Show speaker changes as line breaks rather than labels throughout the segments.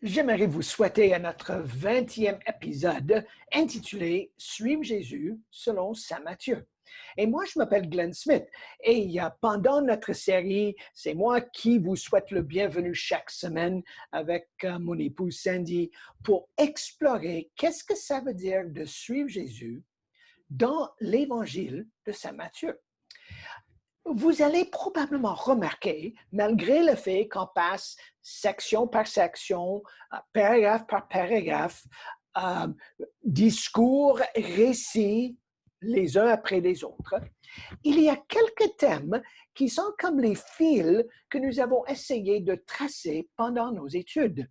J'aimerais vous souhaiter à notre 20e épisode intitulé Suivre Jésus selon Saint Matthieu. Et moi, je m'appelle Glenn Smith et pendant notre série, c'est moi qui vous souhaite le bienvenu chaque semaine avec mon épouse Sandy pour explorer qu'est-ce que ça veut dire de suivre Jésus dans l'évangile de Saint Matthieu. Vous allez probablement remarquer, malgré le fait qu'on passe section par section, paragraphe par paragraphe, euh, discours, récits, les uns après les autres, il y a quelques thèmes qui sont comme les fils que nous avons essayé de tracer pendant nos études.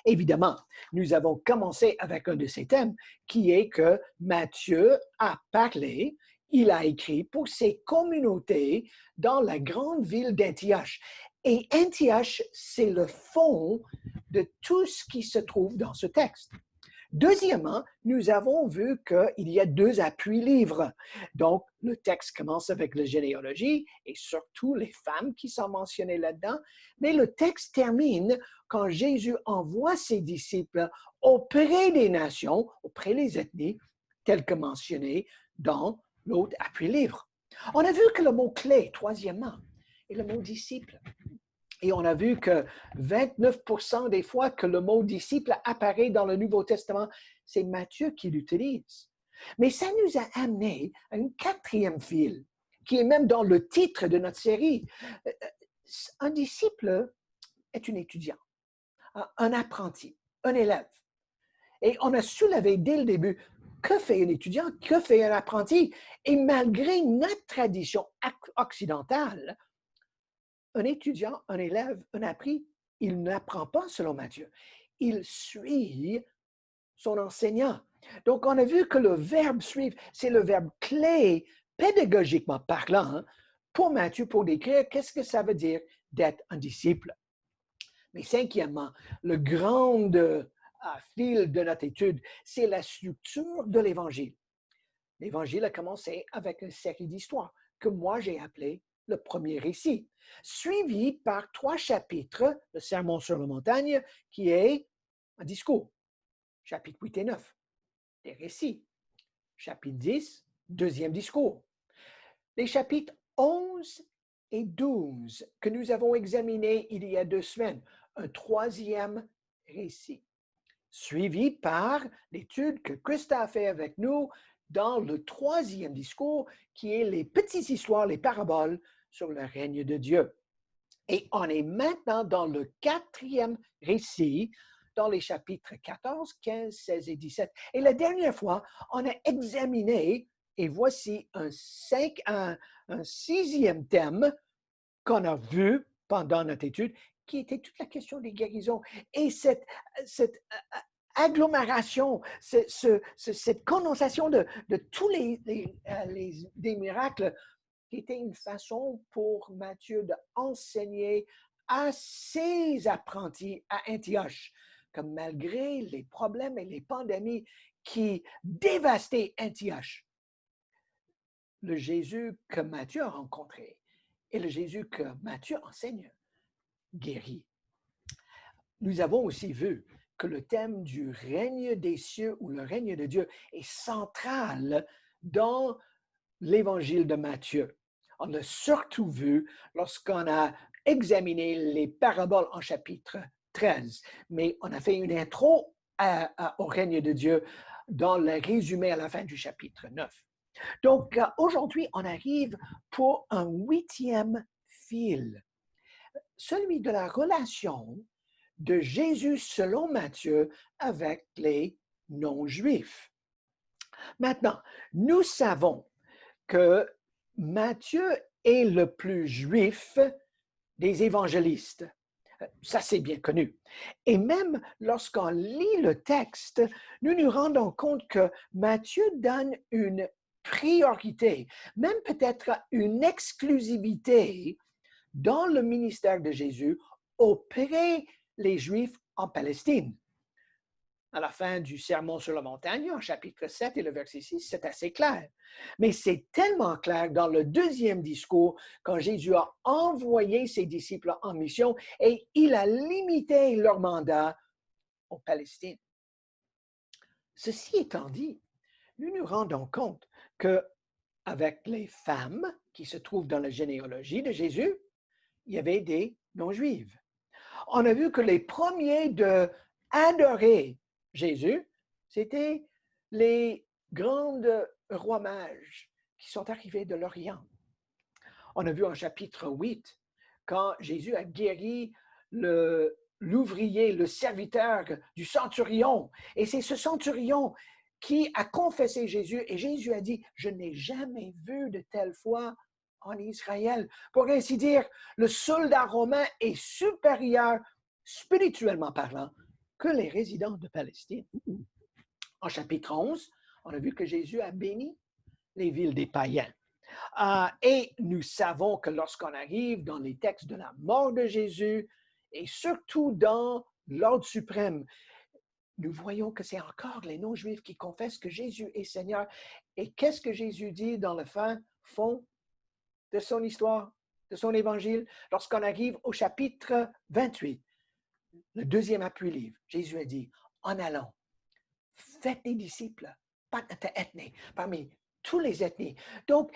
Évidemment, nous avons commencé avec un de ces thèmes qui est que Matthieu a parlé, il a écrit pour ses communautés dans la grande ville d'Antioche. Et Antioche, c'est le fond de tout ce qui se trouve dans ce texte. Deuxièmement, nous avons vu qu'il y a deux appuis-livres. Donc, le texte commence avec la généalogie et surtout les femmes qui sont mentionnées là-dedans, mais le texte termine quand Jésus envoie ses disciples auprès des nations, auprès des ethnies, telles que mentionnées dans l'autre appui-livre. On a vu que le mot-clé, troisièmement, est le mot disciple. Et on a vu que 29% des fois que le mot disciple apparaît dans le Nouveau Testament, c'est Matthieu qui l'utilise. Mais ça nous a amené à une quatrième fil, qui est même dans le titre de notre série. Un disciple est un étudiant, un apprenti, un élève. Et on a soulevé dès le début, que fait un étudiant, que fait un apprenti? Et malgré notre tradition occidentale, un étudiant, un élève, un appris, il n'apprend pas selon Matthieu. Il suit son enseignant. Donc, on a vu que le verbe suivre, c'est le verbe clé, pédagogiquement parlant, pour Matthieu, pour décrire qu'est-ce que ça veut dire d'être un disciple. Mais cinquièmement, le grand fil de notre étude, c'est la structure de l'Évangile. L'Évangile a commencé avec une série d'histoires que moi j'ai appelées le premier récit, suivi par 3 chapitres, le Sermon sur la montagne, qui est un discours, chapitre 8 et 9, des récits, chapitre 10, deuxième discours. Les chapitres 11 et 12 que nous avons examinés il y a 2 semaines, un troisième récit, suivi par l'étude que Christa a fait avec nous dans le troisième discours, qui est les petites histoires, les paraboles sur le règne de Dieu. Et on est maintenant dans le quatrième récit, dans les chapitres 14, 15, 16 et 17. Et la dernière fois, on a examiné, et voici un sixième thème qu'on a vu pendant notre étude, qui était toute la question des guérisons. Et cette agglomération, cette condensation de tous des miracles, qui était une façon pour Matthieu d'enseigner à ses apprentis à Antioche, que malgré les problèmes et les pandémies qui dévastaient Antioche, le Jésus que Matthieu a rencontré et le Jésus que Matthieu enseigne guérit. Nous avons aussi vu que le thème du règne des cieux ou le règne de Dieu est central dans l'évangile de Matthieu. On l'a surtout vu lorsqu'on a examiné les paraboles en chapitre 13, mais on a fait une intro au règne de Dieu dans le résumé à la fin du chapitre 9. Donc, aujourd'hui, on arrive pour un 8e fil, celui de la relation de Jésus selon Matthieu avec les non-juifs. Maintenant, nous savons que Matthieu est le plus juif des évangélistes. Ça, c'est bien connu. Et même lorsqu'on lit le texte, nous nous rendons compte que Matthieu donne une priorité, même peut-être une exclusivité dans le ministère de Jésus auprès des Juifs en Palestine. À la fin du Sermon sur la montagne, en chapitre 7 et le verset 6, c'est assez clair. Mais c'est tellement clair dans le deuxième discours, quand Jésus a envoyé ses disciples en mission et il a limité leur mandat en Palestine. Ceci étant dit, nous nous rendons compte que avec les femmes qui se trouvent dans la généalogie de Jésus, il y avait des non-juives. On a vu que les premiers de adorer Jésus, c'était les grands rois mages qui sont arrivés de l'Orient. On a vu en chapitre 8, quand Jésus a guéri l'ouvrier, le serviteur du centurion. Et c'est ce centurion qui a confessé Jésus, et Jésus a dit, je n'ai jamais vu de telle foi en Israël. Pour ainsi dire, le soldat romain est supérieur, spirituellement parlant, que les résidents de Palestine. En chapitre 11, on a vu que Jésus a béni les villes des païens. Et nous savons que lorsqu'on arrive dans les textes de la mort de Jésus, et surtout dans l'ordre suprême, nous voyons que c'est encore les non-juifs qui confessent que Jésus est Seigneur. Et qu'est-ce que Jésus dit dans le fond de son histoire, de son évangile? Lorsqu'on arrive au chapitre 28, le deuxième appui-livre, Jésus a dit, en allant, faites des disciples, parmi tous les ethnies. Donc,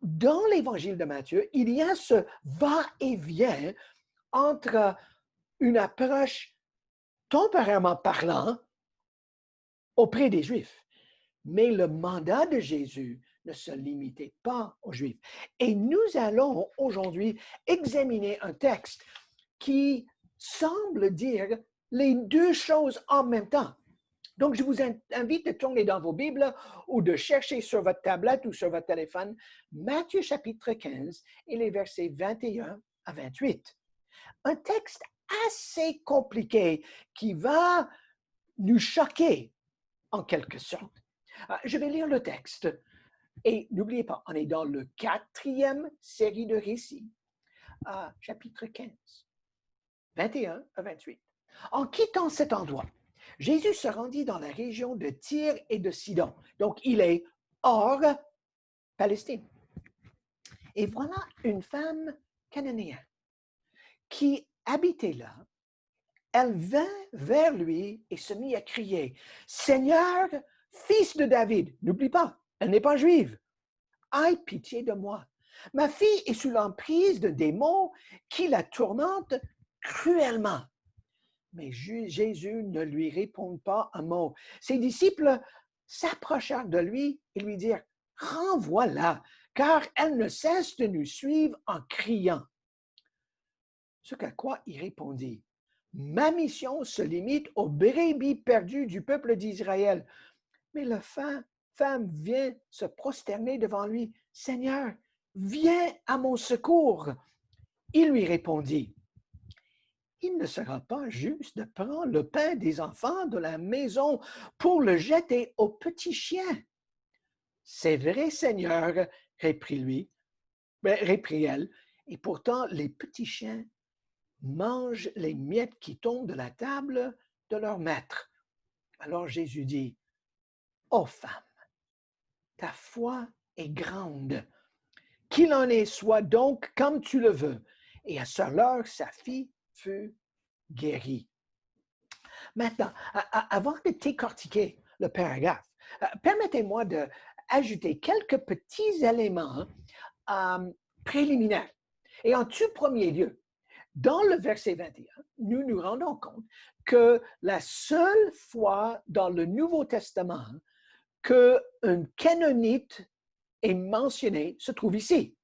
dans l'évangile de Matthieu, il y a ce va-et-vient entre une approche temporairement parlant auprès des Juifs. Mais le mandat de Jésus ne se limitait pas aux Juifs. Et nous allons aujourd'hui examiner un texte qui semble dire les deux choses en même temps. Donc, je vous invite de tourner dans vos Bibles ou de chercher sur votre tablette ou sur votre téléphone Matthieu chapitre 15 et les versets 21 à 28. Un texte assez compliqué qui va nous choquer en quelque sorte. Je vais lire le texte et n'oubliez pas, on est dans le 4e série de récits, chapitre 15, 21 à 28. En quittant cet endroit, Jésus se rendit dans la région de Tyr et de Sidon. Donc, il est hors Palestine. Et voilà une femme cananéenne qui habitait là. Elle vint vers lui et se mit à crier, « Seigneur, fils de David, n'oublie pas, elle n'est pas juive, aie pitié de moi. Ma fille est sous l'emprise de démons qui la tourmentent cruellement. » Mais Jésus ne lui répond pas un mot. Ses disciples s'approchèrent de lui et lui dirent, « Renvoie-la, car elle ne cesse de nous suivre en criant. » Ce qu'à quoi il répondit, « Ma mission se limite aux brebis perdues du peuple d'Israël. » Mais la femme vient se prosterner devant lui, « Seigneur, viens à mon secours. » Il lui répondit, « Il ne sera pas juste de prendre le pain des enfants de la maison pour le jeter aux petits chiens. » « C'est vrai, Seigneur, reprit elle, et pourtant les petits chiens mangent les miettes qui tombent de la table de leur maître. » Alors Jésus dit, « Ô femme, ta foi est grande, qu'il en soit donc comme tu le veux. » Et à cette heure, sa fille fut guérie. Maintenant, avant de décortiquer le paragraphe, permettez-moi d'ajouter quelques petits éléments préliminaires. Et en tout premier lieu, dans le verset 21, nous nous rendons compte que la seule fois dans le Nouveau Testament qu'un canonite est mentionné se trouve ici.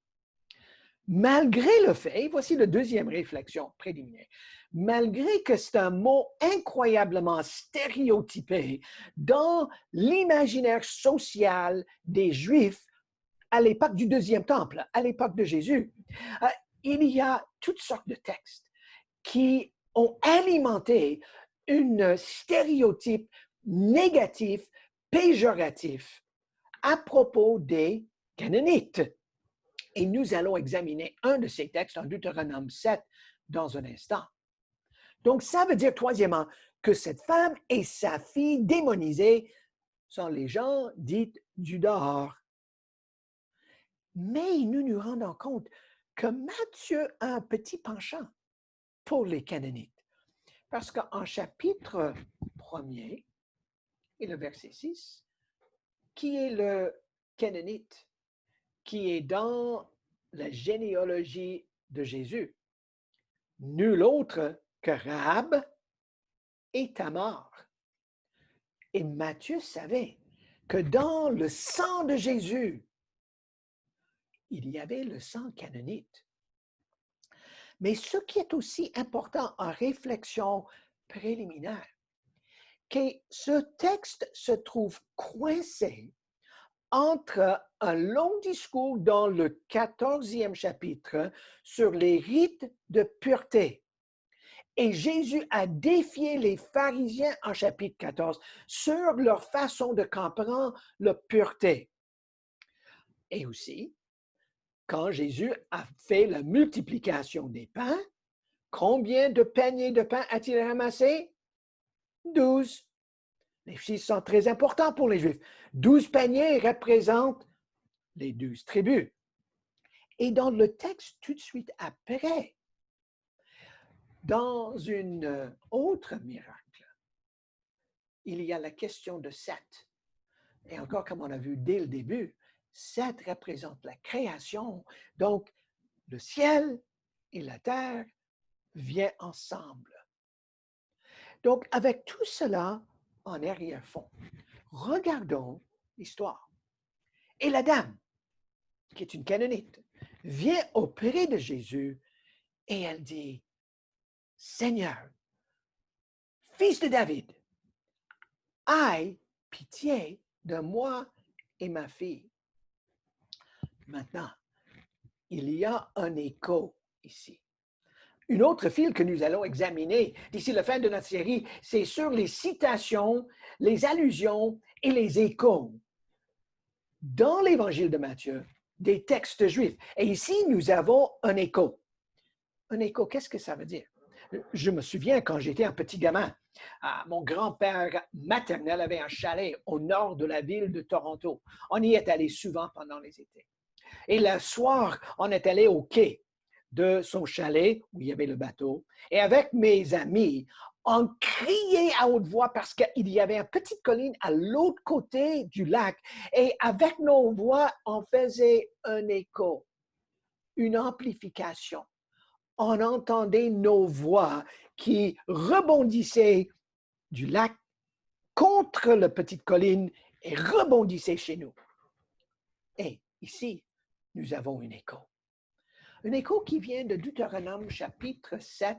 Malgré le fait, voici la deuxième réflexion préliminaire, malgré que c'est un mot incroyablement stéréotypé dans l'imaginaire social des Juifs à l'époque du Deuxième Temple, à l'époque de Jésus, il y a toutes sortes de textes qui ont alimenté un stéréotype négatif, péjoratif à propos des Cananites. Et nous allons examiner un de ces textes en Deutéronome 7 dans un instant. Donc, ça veut dire, troisièmement, que cette femme et sa fille démonisée sont les gens dits du dehors. Mais nous nous rendons compte que Matthieu a un petit penchant pour les Cananites. Parce qu'en chapitre 1er et le verset 6, qui est le Canaanite, qui est dans la généalogie de Jésus? Nul autre que Rahab et Tamar. Et Matthieu savait que dans le sang de Jésus, il y avait le sang canaanite. Mais ce qui est aussi important en réflexion préliminaire, que ce texte se trouve coincé entre un long discours dans le 14e chapitre sur les rites de pureté. Et Jésus a défié les pharisiens en chapitre 14 sur leur façon de comprendre la pureté. Et aussi, quand Jésus a fait la multiplication des pains, combien de paniers de pain a-t-il ramassé? 12. Les chiffres sont très importants pour les Juifs. 12 paniers représentent les 12 tribus. Et dans le texte tout de suite après, dans une autre miracle, il y a la question de Seth. Et encore, comme on a vu dès le début, Seth représente la création. Donc, le ciel et la terre viennent ensemble. Donc, avec tout cela en arrière-fond, regardons l'histoire. Et la dame, qui est une Canaanite, vient auprès de Jésus et elle dit, « Seigneur, fils de David, aie pitié de moi et ma fille. » Maintenant, il y a un écho ici. Une autre fil que nous allons examiner d'ici la fin de notre série, c'est sur les citations, les allusions et les échos dans l'Évangile de Matthieu des textes juifs. Et ici, nous avons un écho. Un écho, qu'est-ce que ça veut dire? Je me souviens quand j'étais un petit gamin, mon grand-père maternel avait un chalet au nord de la ville de Toronto. On y est allé souvent pendant les étés. Et le soir, on est allé au quai de son chalet où il y avait le bateau. Et avec mes amis, on criait à haute voix parce qu'il y avait une petite colline à l'autre côté du lac. Et avec nos voix, on faisait un écho, une amplification. On entendait nos voix qui rebondissaient du lac contre la petite colline et rebondissaient chez nous. Et ici, nous avons un écho. Un écho qui vient de Deutéronome chapitre 7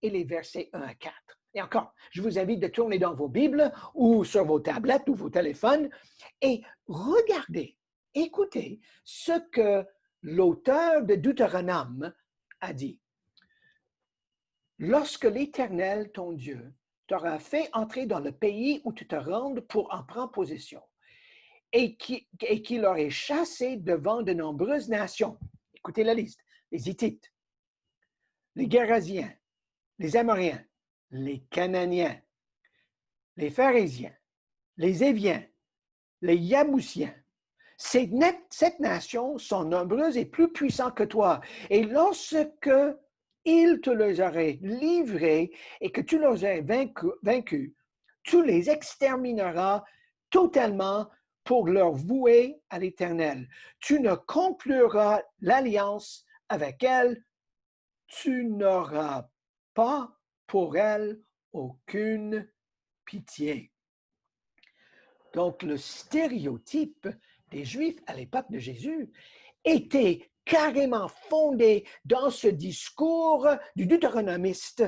et les versets 1 à 4. Et encore, je vous invite de tourner dans vos Bibles ou sur vos tablettes ou vos téléphones et regardez, écoutez ce que l'auteur de Deutéronome a dit. Lorsque l'Éternel, ton Dieu, t'aura fait entrer dans le pays où tu te rendes pour en prendre possession, et qu'il aurait chassé devant de nombreuses nations. Écoutez la liste. Les Hittites, les Géraziens, les Amoriens, les Cananéens, les Pharisiens, les Éviens, les Yabousiens. Ces 7 nations sont nombreuses et plus puissantes que toi. Et lorsque il te les aurait livrés et que tu les aurais vaincus, tu les extermineras totalement pour leur vouer à l'Éternel. Tu ne concluras l'alliance avec elles, tu n'auras pas pour elles aucune pitié. Donc, le stéréotype des Juifs à l'époque de Jésus était carrément fondé dans ce discours du deutéronomiste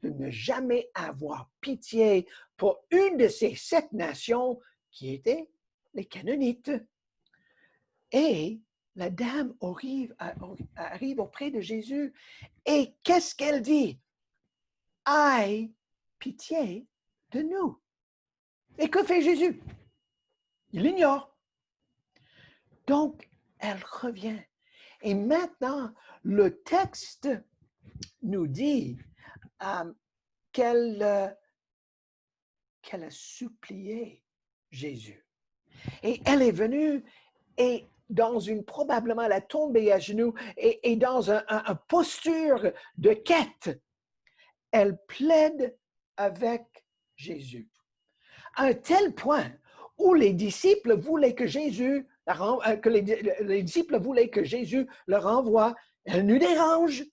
de ne jamais avoir pitié pour une de ces 7 nations qui étaient les Canaanites. Et la dame arrive auprès de Jésus et qu'est-ce qu'elle dit? Aie pitié de nous. Et que fait Jésus? Il l'ignore. Donc, elle revient. Et maintenant, le texte nous dit qu'elle a supplié Jésus. Et elle est venue et probablement elle a tombé à genoux et dans une posture de quête. elle plaide avec Jésus. À un tel point où les disciples voulaient que les disciples voulaient que Jésus leur envoie, elle nous dérange,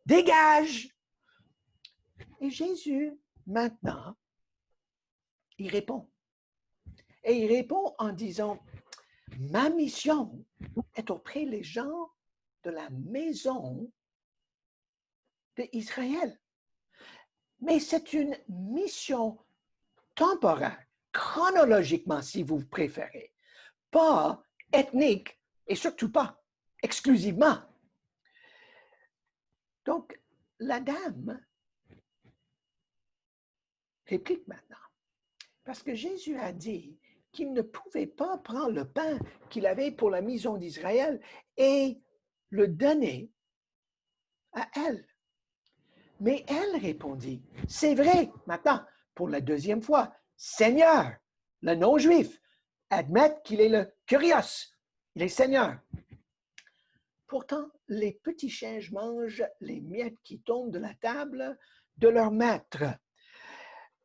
dégage. Et Jésus, maintenant, il répond. Et il répond en disant, ma mission est auprès des gens de la maison d'Israël. Mais c'est une mission temporaire, chronologiquement, si vous préférez, pas ethnique et surtout pas exclusivement. Donc, la dame réplique maintenant, parce que Jésus a dit qu'il ne pouvait pas prendre le pain qu'il avait pour la maison d'Israël et le donner à elle. Mais elle répondit, c'est vrai, maintenant, pour la deuxième fois, Seigneur, le non-juif, admettre qu'il est le Kyrios, il est Seigneur. Pourtant, les petits singes mangent les miettes qui tombent de la table de leur maître.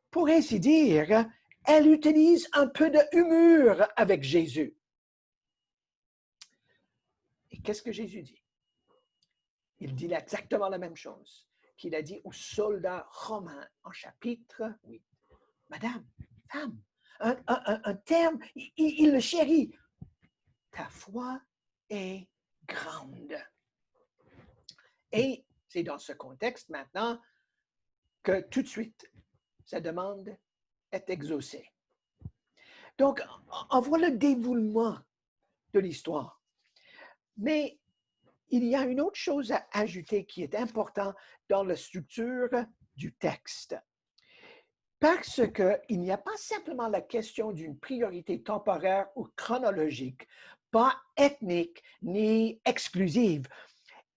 Pour ainsi dire, elle utilise un peu de humour avec Jésus. Et qu'est-ce que Jésus dit? Il dit exactement la même chose qu'il a dit aux soldats romains en chapitre 8. Madame, femme, un terme, il le chérit. Ta foi est grande. Et c'est dans ce contexte maintenant que tout de suite, sa demande est exaucée. Donc, on voit le dévouement de l'histoire. Mais il y a une autre chose à ajouter qui est importante dans la structure du texte. Parce qu'il n'y a pas simplement la question d'une priorité temporaire ou chronologique, pas ethnique ni exclusive.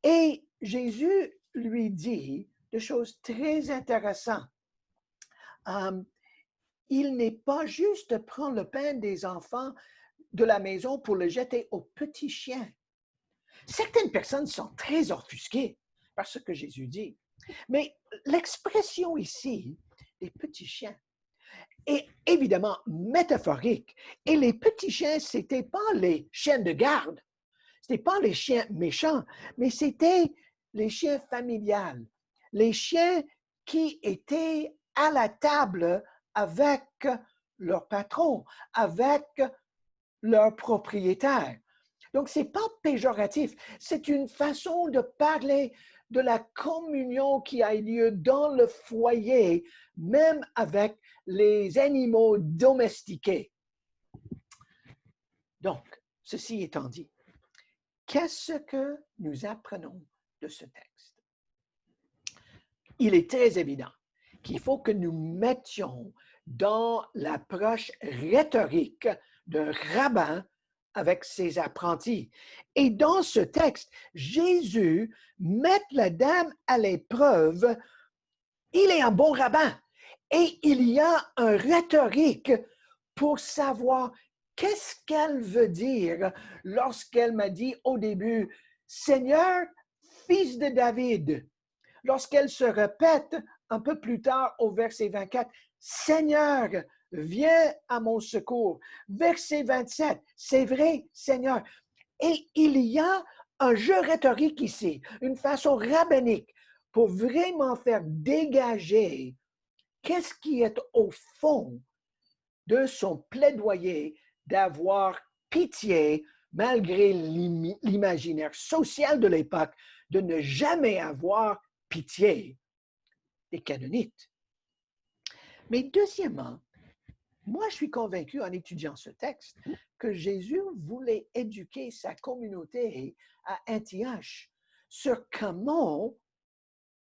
Et Jésus lui dit des choses très intéressantes. Il n'est pas juste de prendre le pain des enfants de la maison pour le jeter aux petits chiens. Certaines personnes sont très offusquées par ce que Jésus dit. Mais l'expression ici, les petits chiens, est évidemment métaphorique. Et les petits chiens, ce n'étaient pas les chiens de garde, ce n'étaient pas les chiens méchants, mais c'était les chiens familiales, les chiens qui étaient à la table avec leur patron, avec leur propriétaire. Donc, ce n'est pas péjoratif, c'est une façon de parler de la communion qui a lieu dans le foyer, même avec les animaux domestiqués. Donc, ceci étant dit, qu'est-ce que nous apprenons de ce texte? Il est très évident qu'il faut que nous mettions dans l'approche rhétorique d'un rabbin avec ses apprentis. Et dans ce texte, Jésus met la dame à l'épreuve. Il est un bon rabbin et il y a un rhétorique pour savoir qu'est-ce qu'elle veut dire lorsqu'elle m'a dit au début, Seigneur, fils de David. Lorsqu'elle se répète un peu plus tard au verset 24, Seigneur, viens à mon secours. Verset 27, c'est vrai, Seigneur. Et il y a un jeu rhétorique ici, une façon rabbinique pour vraiment faire dégager qu'est-ce qui est au fond de son plaidoyer d'avoir pitié, malgré l'imaginaire social de l'époque, de ne jamais avoir pitié des Canonites. Mais deuxièmement, moi, je suis convaincu en étudiant ce texte que Jésus voulait éduquer sa communauté à Antioche sur comment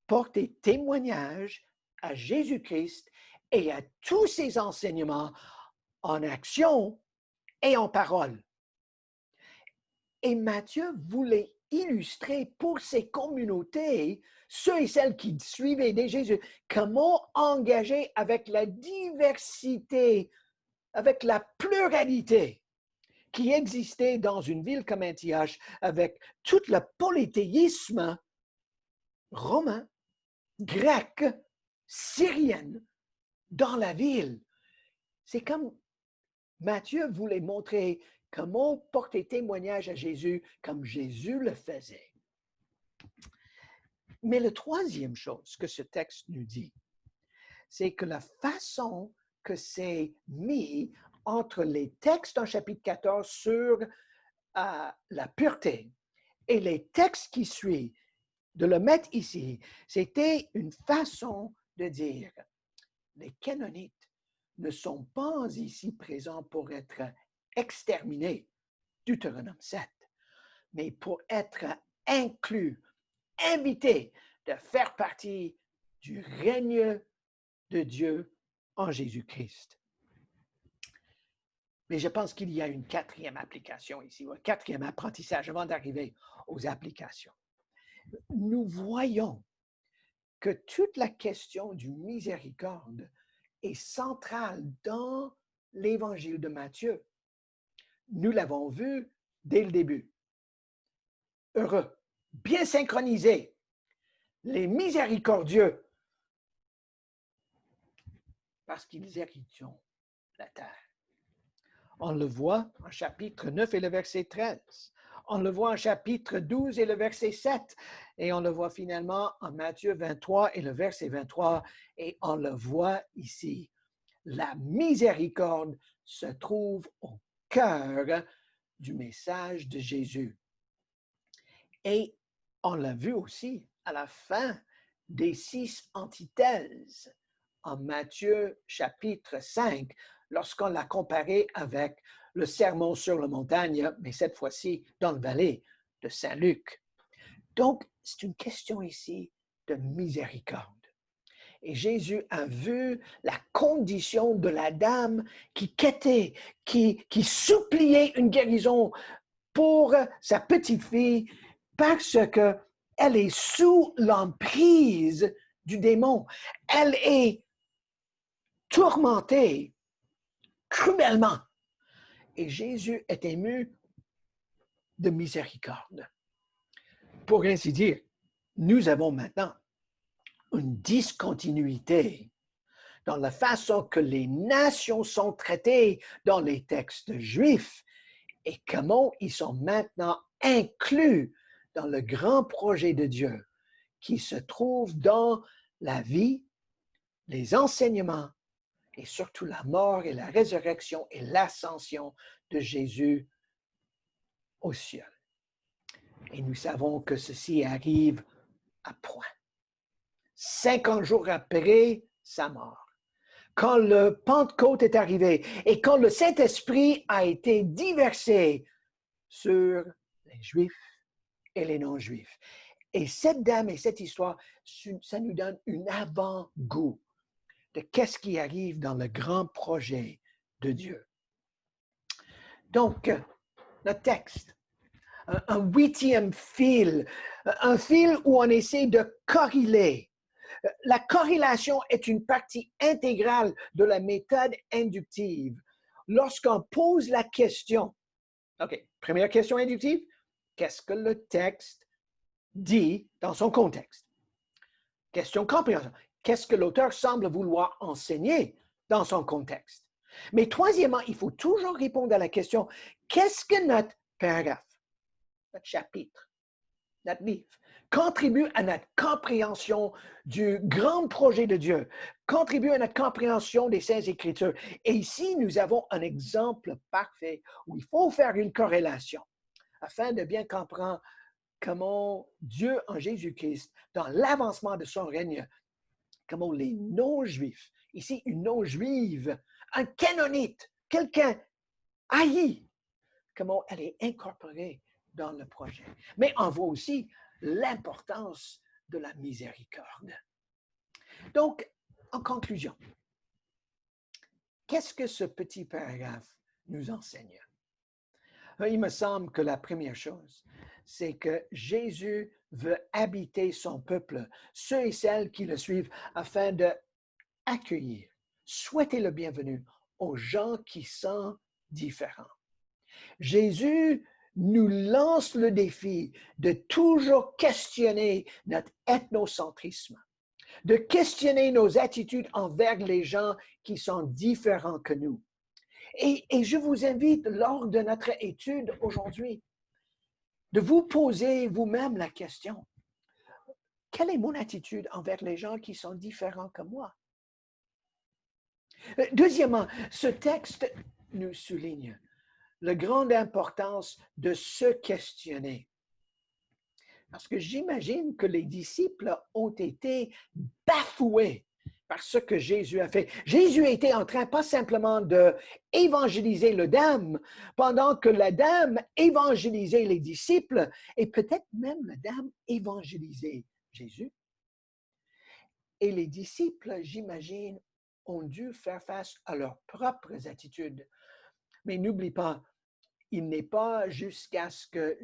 porter témoignage à Jésus-Christ et à tous ses enseignements en action et en parole. Et Matthieu voulait illustrer pour ses communautés, ceux et celles qui suivaient des Jésus, comment engager avec la diversité, avec la pluralité qui existait dans une ville comme Antioche, avec tout le polythéisme romain, grecque, syrienne, dans la ville. C'est comme Matthieu voulait montrer comment porter témoignage à Jésus comme Jésus le faisait. Mais la troisième chose que ce texte nous dit, c'est que la façon que c'est mis entre les textes en chapitre 14 sur la pureté et les textes qui suivent, de le mettre ici, c'était une façon de dire les Canonites ne sont pas ici présents pour être exterminés, Deutéronome 7, mais pour être inclus, invités de faire partie du règne de Dieu en Jésus-Christ. Mais je pense qu'il y a une quatrième application ici, ou un quatrième apprentissage avant d'arriver aux applications. Nous voyons que toute la question du miséricorde est centrale dans l'évangile de Matthieu. Nous l'avons vu dès le début. Heureux, bien synchronisés, les miséricordieux, parce qu'ils hériteront la terre. On le voit en chapitre 9 et le verset 13. On le voit en chapitre 12 et le verset 7. Et on le voit finalement en Matthieu 23 et le verset 23. Et on le voit ici. La miséricorde se trouve au cœur du message de Jésus. Et on l'a vu aussi à la fin des 6 antithèses en Matthieu chapitre 5, lorsqu'on l'a comparé avec le sermon sur la montagne, mais cette fois-ci dans le vallée de Saint-Luc. Donc, c'est une question ici de miséricorde. Et Jésus a vu la condition de la dame qui quêtait, qui suppliait une guérison pour sa petite-fille parce qu'elle est sous l'emprise du démon. Elle est tourmentée cruellement. Et Jésus est ému de miséricorde. Pour ainsi dire, nous avons maintenant une discontinuité dans la façon que les nations sont traitées dans les textes juifs et comment ils sont maintenant inclus dans le grand projet de Dieu qui se trouve dans la vie, les enseignements et surtout la mort et la résurrection et l'ascension de Jésus au ciel. Et nous savons que ceci arrive à point. 50 jours après sa mort, quand le Pentecôte est arrivé et quand le Saint-Esprit a été déversé sur les Juifs et les non-Juifs. Et cette dame et cette histoire, ça nous donne un avant-goût de qu'est-ce qui arrive dans le grand projet de Dieu. Donc, notre texte, un huitième fil, un fil où on essaie de corréler. La corrélation est une partie intégrale de la méthode inductive. Lorsqu'on pose la question, OK, première question inductive, qu'est-ce que le texte dit dans son contexte? Question compréhension, qu'est-ce que l'auteur semble vouloir enseigner dans son contexte? Mais troisièmement, il faut toujours répondre à la question, qu'est-ce que notre paragraphe, notre chapitre, notre livre, contribue à notre compréhension du grand projet de Dieu, contribue à notre compréhension des Saintes Écritures. Et ici, nous avons un exemple parfait où il faut faire une corrélation afin de bien comprendre comment Dieu en Jésus-Christ, dans l'avancement de son règne, comment les non-juifs, ici une non-juive, un canonite, quelqu'un haï, comment elle est incorporée dans le projet. Mais on voit aussi l'importance de la miséricorde. Donc, en conclusion, qu'est-ce que ce petit paragraphe nous enseigne? Il me semble que la première chose, c'est que Jésus veut habiter son peuple, ceux et celles qui le suivent, afin d'accueillir, souhaiter le bienvenu aux gens qui sont différents. Jésus nous lance le défi de toujours questionner notre ethnocentrisme, de questionner nos attitudes envers les gens qui sont différents que nous. Et je vous invite, lors de notre étude aujourd'hui, de vous poser vous-même la question, quelle est mon attitude envers les gens qui sont différents que moi? Deuxièmement, ce texte nous souligne la grande importance de se questionner. Parce que j'imagine que les disciples ont été bafoués par ce que Jésus a fait. Jésus était en train pas simplement d'évangéliser la dame, pendant que la dame évangélisait les disciples, et peut-être même la dame évangélisait Jésus. Et les disciples, j'imagine, ont dû faire face à leurs propres attitudes. Mais n'oublie pas, il n'est pas jusqu'à ce que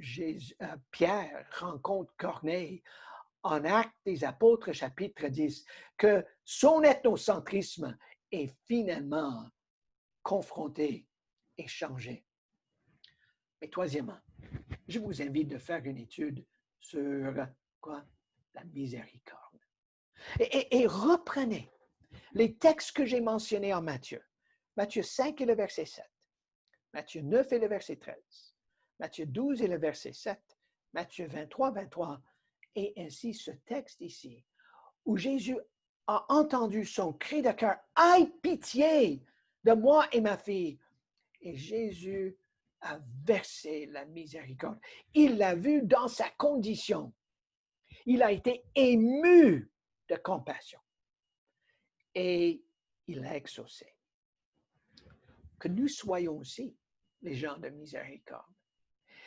Pierre rencontre Corneille en Actes des Apôtres, chapitre 10, que son ethnocentrisme est finalement confronté et changé. Mais troisièmement, je vous invite de faire une étude sur quoi? La miséricorde. Et reprenez les textes que j'ai mentionnés en Matthieu. Matthieu 5 et le verset 7. Matthieu 9 et le verset 13. Matthieu 12 et le verset 7. Matthieu 23, 23. Et ainsi ce texte ici, où Jésus a entendu son cri de cœur, « Aie pitié de moi et ma fille !» Et Jésus a versé la miséricorde. Il l'a vu dans sa condition. Il a été ému de compassion. Et il a exaucé. Que nous soyons aussi les gens de miséricorde.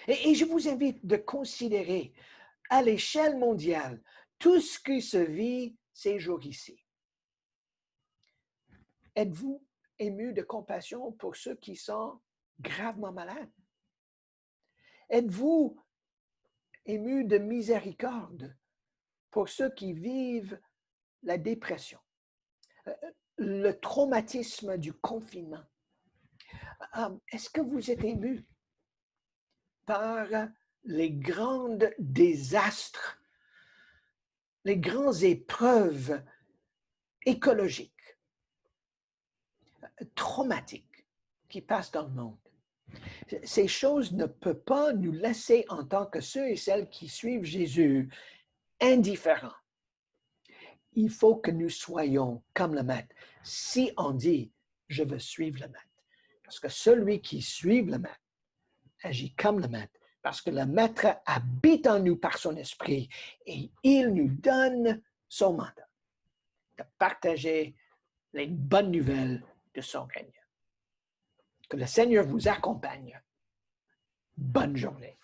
Et je vous invite de considérer à l'échelle mondiale tout ce qui se vit ces jours ici. Êtes-vous ému de compassion pour ceux qui sont gravement malades? Êtes-vous ému de miséricorde pour ceux qui vivent la dépression, le traumatisme du confinement? Est-ce que vous êtes ému par les grands désastres, les grandes épreuves écologiques, traumatiques qui passent dans le monde? Ces choses ne peuvent pas nous laisser en tant que ceux et celles qui suivent Jésus indifférents. Il faut que nous soyons comme le Maître. Si on dit « je veux suivre le Maître », parce que celui qui suit le Maître agit comme le Maître, parce que le Maître habite en nous par son esprit et il nous donne son mandat de partager les bonnes nouvelles de son règne. Que le Seigneur vous accompagne. Bonne journée.